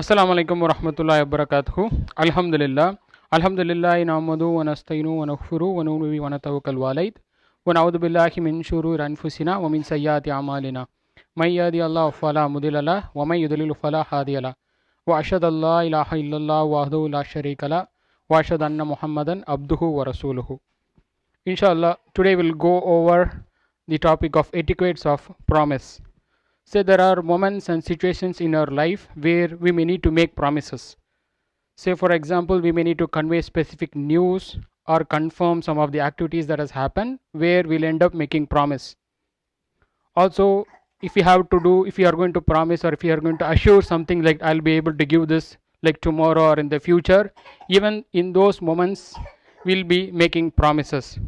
Assalamu alaikum wa rahmatullahi wa barakatuhu. Alhamdulillah. Alhamdulillah na'madu wa nasta'inu wa naghfiru wa nu'minu wa natawakkal alayh wa na'udhu billahi min shururi anfusina wa min sayyiati a'malina. May yahdihillahu fala mudilla lahu wa may yudlil fala hadiya lahu. Wa ashhadu an la ilaha illallah wahdahu la sharika lahu wa ashhadu anna Muhammadan abduhu wa rasuluhu. Inshallah, today we'll go over the topic of etiquettes of promise. Say there are moments and situations in our life where we may need to make promises. Say for example, we may need to convey specific news or confirm some of the activities that has happened where we'll end up making promise. Also, if we are going to promise or if we are going to assure something like I'll be able to give this like tomorrow or in the future, even in those moments we'll be making promises.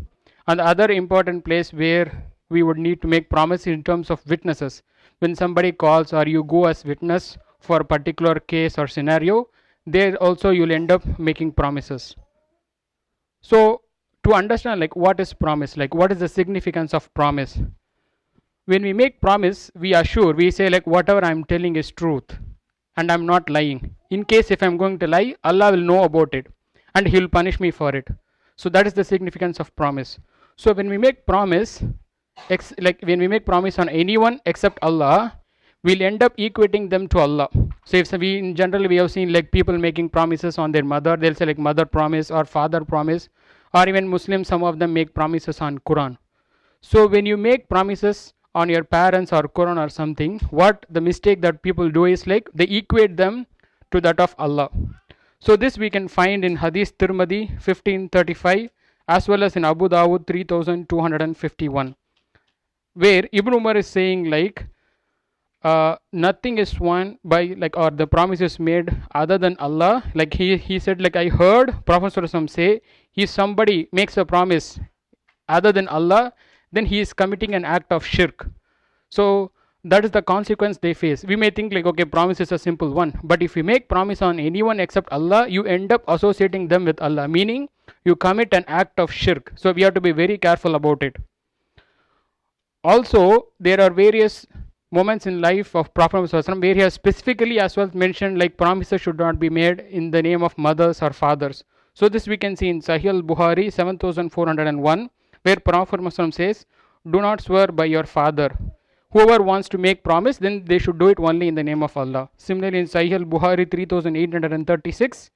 And the other important place where we would need to make promise in terms of witnesses. When somebody calls or you go as witness for a particular case or scenario, there also you'll end up making promises. So to understand like what is promise, like what is the significance of promise? When we make promise, we assure, we say like whatever I'm telling is truth and I'm not lying. In case if I'm going to lie, Allah will know about it and he'll punish me for it. So that is the significance of promise. So when we make promise, like when we make promise on anyone except Allah, we'll end up equating them to Allah. So if we in general we have seen like people making promises on their mother, they'll say like mother promise or father promise, or even Muslims, some of them make promises on Quran. So when you make promises on your parents or Quran or something, what the mistake that people do is like they equate them to that of Allah. So this we can find in Hadith Tirmidhi 1535 as well as in Abu Dawud 3251, where Ibn Umar is saying like nothing is won by like or the promise is made other than Allah. Like he said like I heard Prophet ﷺ say, if somebody makes a promise other than Allah, then he is committing an act of shirk. So that is the consequence they face. We may think like okay, promise is a simple one, but if you make promise on anyone except Allah, you end up associating them with Allah, meaning you commit an act of shirk. So we have to be very careful about it. Also, there are various moments in life of Prophet ﷺ where he has specifically as well mentioned like promises should not be made in the name of mothers or fathers. So this we can see in Sahih al-Bukhari 7401, where Prophet ﷺ says, do not swear by your father. Whoever wants to make promise, then they should do it only in the name of Allah. Similarly in Sahih al-Bukhari 3836,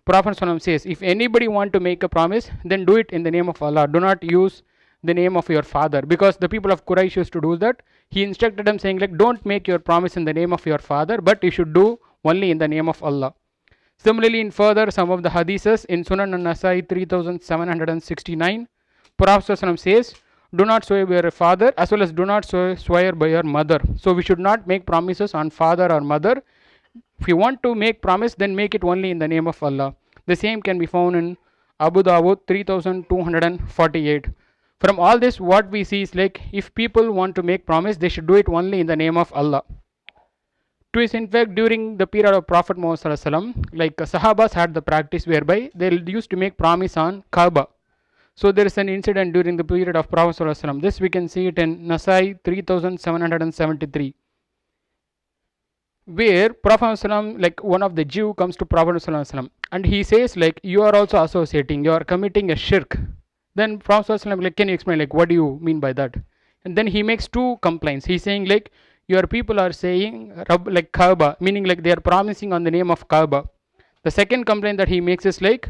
Prophet ﷺ says, if anybody want to make a promise, then do it in the name of Allah. Do not use the name of your father, because the people of Quraysh used to do that. He instructed them saying like don't make your promise in the name of your father, but you should do only in the name of Allah. Similarly in further some of the hadiths in Sunan an-Nasai 3769, Prophet ﷺ says, do not swear by your father as well as do not swear by your mother. So we should not make promises on father or mother. If you want to make promise, then make it only in the name of Allah. The same can be found in Abu Dawud 3248. From all this, what we see is like if people want to make promise, they should do it only in the name of Allah. Twist, in fact, during the period of Prophet Muhammad, like Sahabas had the practice whereby they used to make promise on Kaaba. So there is an incident during the period of Prophet. This we can see it in Nasai 3773, where Prophet like one of the Jew comes to Prophet and he says like you are also associating, you are committing a shirk. Then Prophet like can you explain like what do you mean by that? And then he makes two complaints. He's saying like your people are saying like Kaaba, meaning like they are promising on the name of Kaaba. The second complaint that he makes is like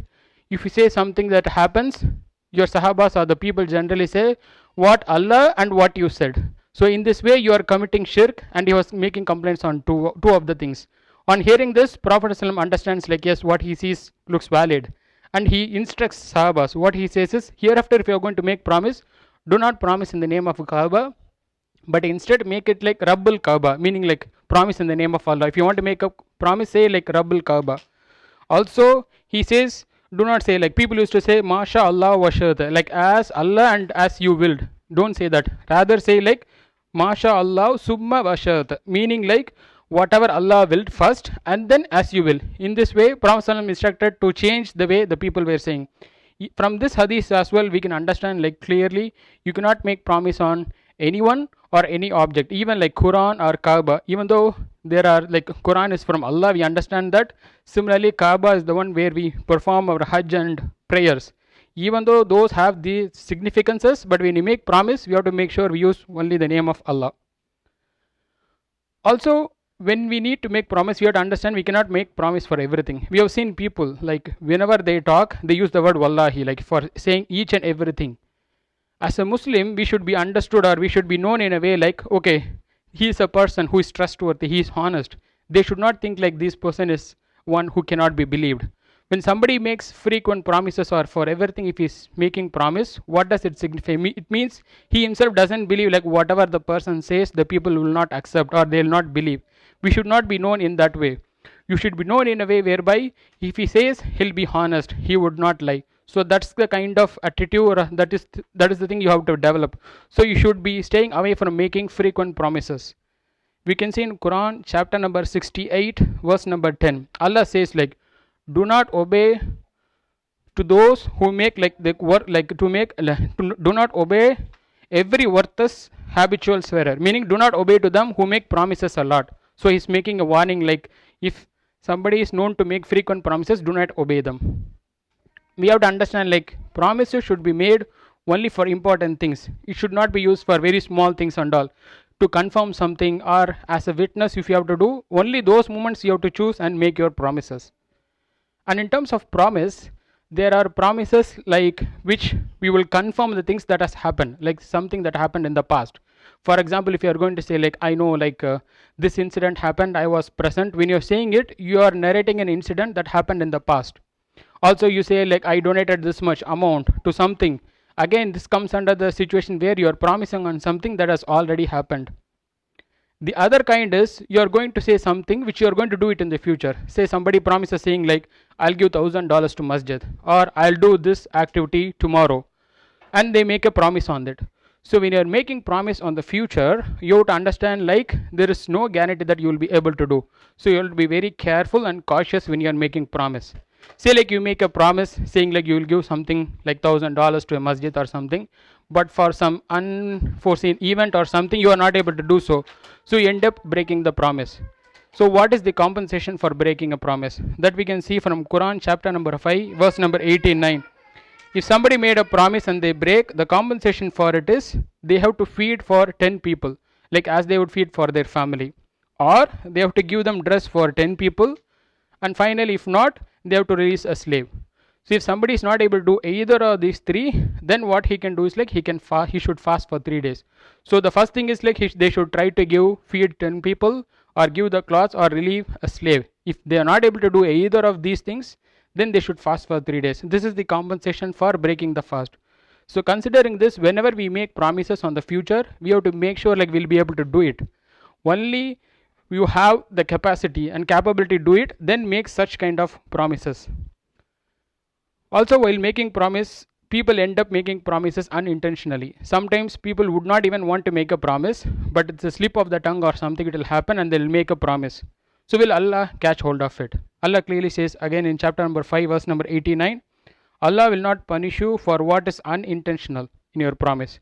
if you say something that happens, your Sahabas or the people generally say what Allah and what you said. So in this way you are committing shirk, and he was making complaints on two of the things. On hearing this, Prophet understands like yes, what he sees looks valid, and he instructs Sahabas. What he says is, hereafter if you are going to make promise, do not promise in the name of Kaaba, but instead make it like Rabbul Kaaba, meaning like promise in the name of Allah. If you want to make a promise, say like Rabbul Kaaba. Also he says do not say like people used to say Masha Allah wa shata, like as Allah and as you willed. Don't say that. Rather say like Masha Allah summa wa shata, meaning like whatever Allah willed first and then as you will. In this way, Prophet instructed to change the way the people were saying. From this hadith as well, we can understand like clearly you cannot make promise on anyone or any object, even like Quran or Kaaba. Even though there are like Quran is from Allah, we understand that. Similarly, Kaaba is the one where we perform our Hajj and prayers. Even though those have these significances, but when we make promise, we have to make sure we use only the name of Allah. Also, when we need to make promise, we have to understand we cannot make promise for everything. We have seen people like whenever they talk, they use the word wallahi, like for saying each and everything. As a Muslim, we should be understood or we should be known in a way like, okay, he is a person who is trustworthy, he is honest. They should not think like this person is one who cannot be believed. When somebody makes frequent promises or for everything, if he is making promise, what does it signify? It means he himself doesn't believe like whatever the person says, the people will not accept or they will not believe. We should not be known in that way. You should be known in a way whereby if he says he'll be honest, he would not lie. So that's the kind of attitude or that is the thing you have to develop. So you should be staying away from making frequent promises. We can see in Quran chapter number 68 verse number 10, Allah says like, do not obey to those who make like the work like to make do not obey every worthless habitual swearer, meaning do not obey to them who make promises a lot. So he's making a warning like if somebody is known to make frequent promises, do not obey them. We have to understand like promises should be made only for important things. It should not be used for very small things and all. To confirm something or as a witness, if you have to do only those moments, you have to choose and make your promises. And in terms of promise, there are promises like which we will confirm the things that has happened, like something that happened in the past. For example, if you are going to say like, I know like this incident happened, I was present. When you're saying it, you are narrating an incident that happened in the past. Also you say like, I donated this much amount to something. Again, this comes under the situation where you are promising on something that has already happened. The other kind is you are going to say something which you are going to do it in the future. Say somebody promises saying like, I'll give $1,000 to masjid, or I'll do this activity tomorrow, and they make a promise on that. So when you are making promise on the future, you have to understand like there is no guarantee that you will be able to do. So you have to be very careful and cautious when you are making promise. Say like you make a promise saying like you will give something like $1,000 to a masjid or something, but for some unforeseen event or something you are not able to do so. So you end up breaking the promise. So what is the compensation for breaking a promise? That we can see from Quran chapter number 5 verse number 89. If somebody made a promise and they break, the compensation for it is they have to feed for 10 people, like as they would feed for their family, or they have to give them dress for 10 people, and finally if not, they have to release a slave. So if somebody is not able to do either of these three, then what he can do is like he should fast for 3 days. So the first thing is like they should try to feed 10 people or give the clothes or relieve a slave. If they are not able to do either of these things, then they should fast for 3 days. This is the compensation for breaking the fast. So considering this, whenever we make promises on the future, we have to make sure like we'll be able to do it. Only you have the capacity and capability to do it, then make such kind of promises. Also, while making promise, people end up making promises unintentionally. Sometimes people would not even want to make a promise, but it's a slip of the tongue or something, it will happen and they'll make a promise. So will Allah catch hold of it? Allah clearly says again in chapter number 5 verse number 89, Allah will not punish you for what is unintentional in your promise.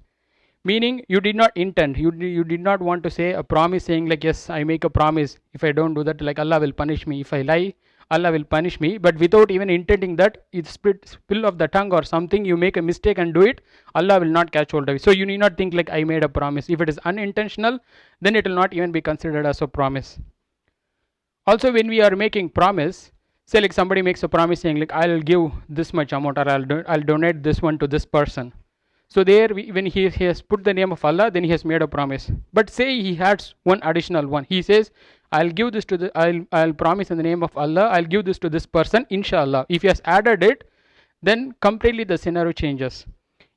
Meaning you did not intend, you did not want to say a promise saying like, yes, I make a promise, if I don't do that like Allah will punish me. If I lie, Allah will punish me. But without even intending that, it's spill of the tongue or something, you make a mistake and do it, Allah will not catch hold of it. So you need not think like I made a promise. If it is unintentional, then it will not even be considered as a promise. Also, when we are making promise, say like somebody makes a promise saying like I'll give this much amount or I'll donate this one to this person. So there, when he has put the name of Allah, then he has made a promise. But say he adds one additional one. He says, I'll give this to I'll promise in the name of Allah, I'll give this to this person, inshallah. If he has added it, then completely the scenario changes.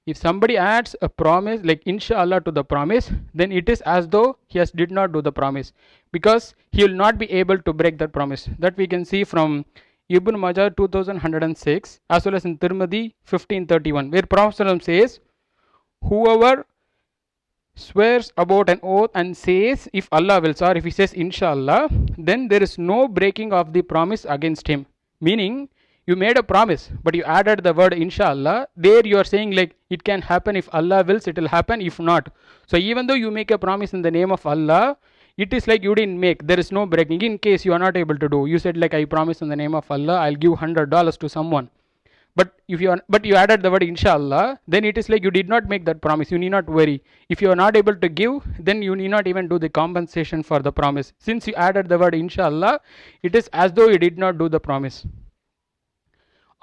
If somebody adds a promise like inshallah to the promise, then it is as though he did not do the promise, because he will not be able to break that promise. That we can see from Ibn Majah 2106 as well as in Tirmidhi 1531, where Prophet says, whoever swears about an oath and says if Allah wills, or if he says inshallah, then there is no breaking of the promise against him. Meaning You made a promise, but you added the word inshallah. There you are saying like it can happen if Allah wills, it will happen if not. So even though you make a promise in the name of Allah, it is like you didn't make. There is no breaking. In case you are not able to do, you said like I promise in the name of Allah, I'll give $100 to someone. But if you are, but you added the word inshallah, then it is like you did not make that promise. You need not worry. If you are not able to give, then you need not even do the compensation for the promise. Since you added the word inshallah, it is as though you did not do the promise.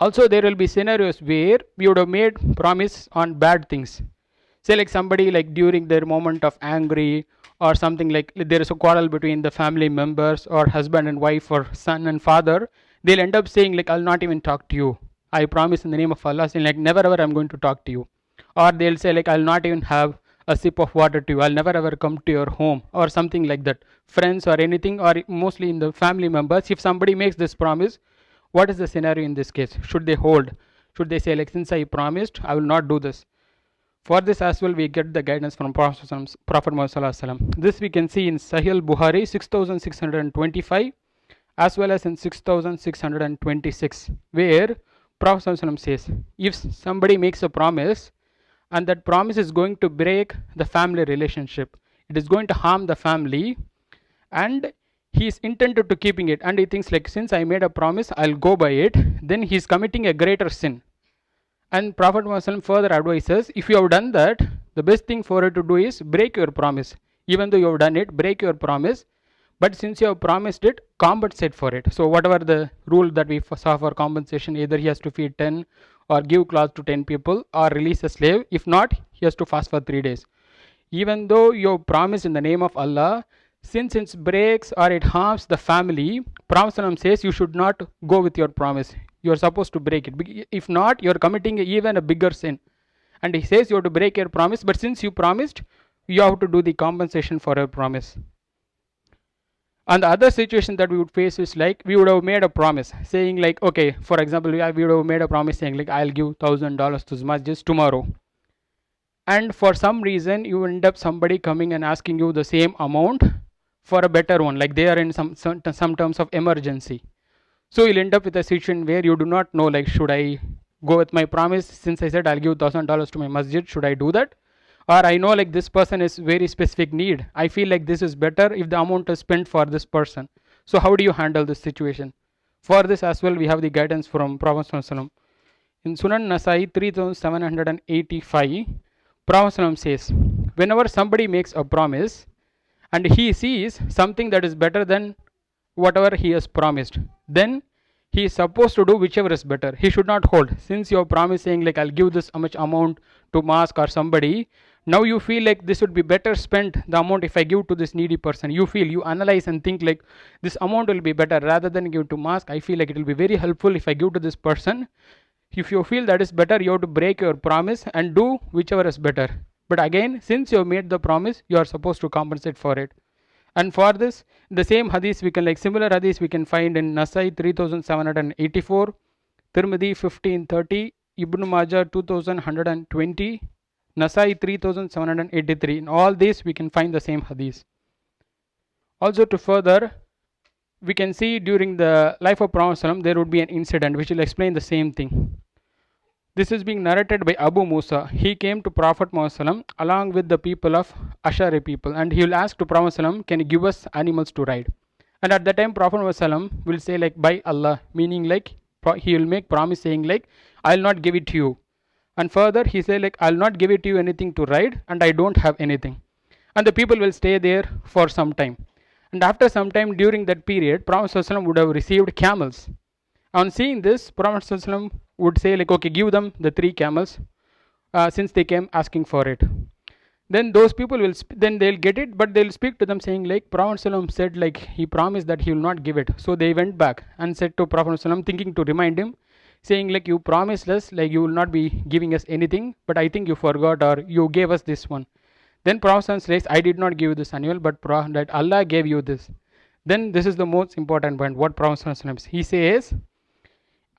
Also, there will be scenarios where we would have made promise on bad things. Say like somebody like during their moment of angry or something, like there is a quarrel between the family members or husband and wife or son and father, they'll end up saying like I'll not even talk to you. I promise in the name of Allah, saying like never ever I'm going to talk to you. Or they'll say like I'll not even have a sip of water to you. I'll never ever come to your home or something like that. Friends or anything, or mostly in the family members, if somebody makes this promise, what is the scenario in this case? Should they hold? Should they say like since I promised I will not do this? For this as well we get the guidance from Prophet Muhammad. This we can see in Sahih Bukhari 6625 as well as in 6626, where Prophet says if somebody makes a promise and that promise is going to break the family relationship, it is going to harm the family, and he is intended to keeping it, and he thinks like since I made a promise I'll go by it, then he is committing a greater sin. And Prophet Muhammad further advises, if you have done that, the best thing for you to do is break your promise. Even though you have done it, break your promise. But since you have promised it, compensate for it. So whatever the rule that we saw for compensation, either he has to feed 10 or give clothes to 10 people or release a slave. If not, he has to fast for 3 days. Even though you have promised in the name of Allah, since it breaks or it harms the family, Prophet says you should not go with your promise. You are supposed to break it. If not, you are committing even a bigger sin. And he says you have to break your promise, but since you promised, you have to do the compensation for your promise. And the other situation that we would face is like we would have made a promise saying like, okay, for example, we would have made a promise saying like I'll give $1,000 to masjid tomorrow. And for some reason you end up somebody coming and asking you the same amount for a better one, like they are in some terms of emergency. So you'll end up with a situation where you do not know like should I go with my promise, since I said I'll give $1,000 to my masjid, should I do that? Or I know like this person is very specific need, I feel like this is better if the amount is spent for this person. So how do you handle this situation? For this as well we have the guidance from Prophet in Sunan Nasai 3785. Prophet says whenever somebody makes a promise and he sees something that is better than whatever he has promised, then he is supposed to do whichever is better. He should not hold. Since you are promising like I'll give this much amount to mosque or somebody, now you feel like this would be better spent the amount if I give to this needy person. You analyze and think like this amount will be better rather than give to mosque. I feel like it will be very helpful if I give to this person. If you feel that is better, you have to break your promise and do whichever is better. But again, since you have made the promise, you are supposed to compensate for it. And for this, the same hadith we can like similar hadith we can find in Nasai 3784, Tirmidhi 1530, Ibn Majah 2120, Nasai 3783. In all these we can find the same hadith. Also to further, we can see during the life of Prophet there would be an incident which will explain the same thing. This is being narrated by Abu Musa. He came to Prophet Muhammad along with the people of Ashari people, and he will ask to Prophet Muhammad, can you give us animals to ride? And at that time Prophet Muhammad will say like by Allah, meaning like he will make promise saying like I will not give it to you. And further he say like I will not give it to you anything to ride and I don't have anything. And the people will stay there for some time. And after some time during that period, Prophet Muhammad would have received camels. On seeing this, Prophet ﷺ would say like, okay, give them the 3 camels since they came asking for it. Then those people will, then they'll get it, but they'll speak to them saying like, Prophet ﷺ said like, he promised that he will not give it. So they went back and said to Prophet ﷺ, thinking to remind him, saying like, you promised us like you will not be giving us anything, but I think you forgot or you gave us this one. Then Prophet ﷺ says, I did not give you this animal, but that Allah gave you this. Then this is the most important point, what Prophet ﷺ, he says,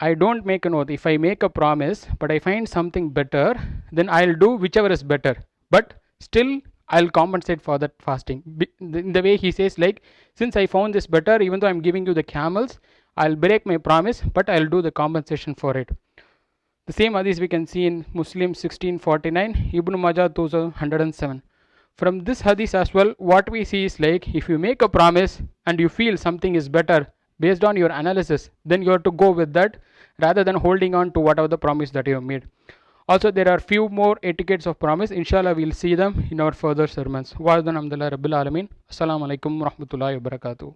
I don't make an oath. If I make a promise, but I find something better, then I'll do whichever is better. But still, I'll compensate for that fasting. In the way he says, like, since I found this better, even though I'm giving you the camels, I'll break my promise, but I'll do the compensation for it. The same hadith we can see in Muslim 1649, Ibn Majah 2107. From this hadith as well, what we see is like if you make a promise and you feel something is better based on your analysis, then you have to go with that rather than holding on to whatever the promise that you have made. Also, there are few more etiquettes of promise. Inshallah, we'll see them in our further sermons. Wa Rabbil Alamin. Assalamu alaikum wa rahmatullahi wa barakatuh.